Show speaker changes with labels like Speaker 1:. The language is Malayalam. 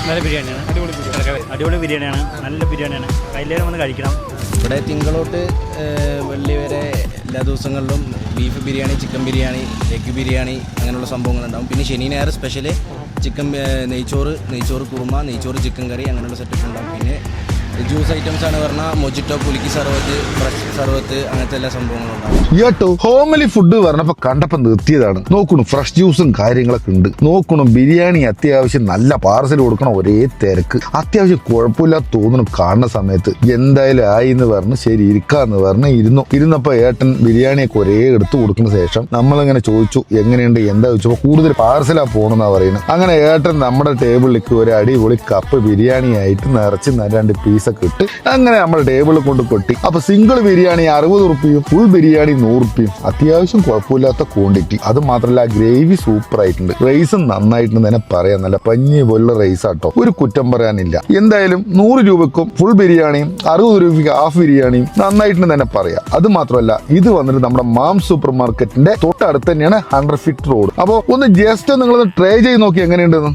Speaker 1: നല്ല ബിരിയാണിയാണ്, അടിപൊളി ബിരിയാണിയാണ്, നല്ല ബിരിയാണിയാണ്. എല്ലാവരും വന്ന് കഴിക്കണം.
Speaker 2: ഇവിടെ തിങ്കളോട്ട് വെള്ളി വരെ എല്ലാ ദിവസങ്ങളിലും beef biryani, chicken biryani, egg biryani അങ്ങനെയുള്ള സംഭവങ്ങളുണ്ടാകും. പിന്നെ ശനി ഞായർ സ്പെഷ്യൽ ചിക്കൻ നെയ്ച്ചോറ് കുറുമ, നെയ്ച്ചോറ് ചിക്കൻ കറി അങ്ങനെയുള്ള സെറ്റപ്പ് ഉണ്ടാകും. പിന്നെ ജ്യൂസ് ഐറ്റംസ് ആണ് പറഞ്ഞാൽ മൊജിറ്റോ, പുലിക്കി സർവത്ത്, ഫ്രഷ് സർവത്ത് അങ്ങനത്തെ എല്ലാ സംഭവങ്ങളും ഉണ്ടാകും.
Speaker 3: കേട്ടോ ഹോംലി ഫുഡ് പറഞ്ഞപ്പോ കണ്ടപ്പോ നിർത്തിയതാണ്. നോക്കണു ഫ്രഷ് ജ്യൂസും കാര്യങ്ങളൊക്കെ ഉണ്ട്. നോക്കണു ബിരിയാണി അത്യാവശ്യം നല്ല പാർസൽ കൊടുക്കണം. ഒരേ തിരക്ക്, അത്യാവശ്യം കുഴപ്പമില്ലാതെ തോന്നുന്നു. കാണുന്ന സമയത്ത് എന്തായാലും ആയി എന്ന് പറഞ്ഞ് ശരി ഇരിക്കാന്ന് പറഞ്ഞ് ഇരുന്നപ്പോ ഏട്ടൻ ബിരിയാണിയൊക്കെ ഒരേ എടുത്തു കൊടുക്കുന്ന ശേഷം നമ്മളിങ്ങനെ ചോദിച്ചു എങ്ങനെയുണ്ട് എന്താ ചോദിച്ചപ്പോ കൂടുതൽ പാർസലാ പോണെന്നാ പറയുന്നത്. അങ്ങനെ ഏട്ടൻ നമ്മുടെ ടേബിളിലേക്ക് ഒരു അടിപൊളി കപ്പ് ബിരിയാണി ആയിട്ട് നിറച്ച് 2 പീസ് ഒക്കെ ഇട്ട് അങ്ങനെ നമ്മുടെ ടേബിളിൽ കൊണ്ട് കൊട്ടി. അപ്പൊ സിംഗിൾ ബിരിയാണി 60 റുപ്യയും ഫുൾ ബിരിയാണി 100 റുപ്യയും. അത്യാവശ്യം കുഴപ്പമില്ലാത്ത ക്വാണ്ടിറ്റി. അത് മാത്രമല്ല ഗ്രേവി സൂപ്പർ ആയിട്ടുണ്ട്, റൈസും നന്നായിട്ടുണ്ട് തന്നെ പറയാം. നല്ല പഞ്ഞി പോലുള്ള റൈസ് ആട്ടോ, ഒരു കുറ്റം പറയാനില്ല. എന്തായാലും 100 രൂപക്കും ഫുൾ ബിരിയാണിയും 60 രൂപയ്ക്ക് ഹാഫ് ബിരിയാണിയും നന്നായിട്ടുണ്ട് തന്നെ പറയാം. അത് മാത്രമല്ല ഇത് വന്നിട്ട് നമ്മുടെ മാം സൂപ്പർ മാർക്കറ്റിന്റെ തൊട്ടടുത്ത് തന്നെയാണ് 100 ഫീറ്റ് റോഡ്. അപ്പൊ ഒന്ന് ജസ്റ്റ് നിങ്ങളൊന്ന് ട്രൈ ചെയ്ത് നോക്കി എങ്ങനെയുണ്ടെന്ന്.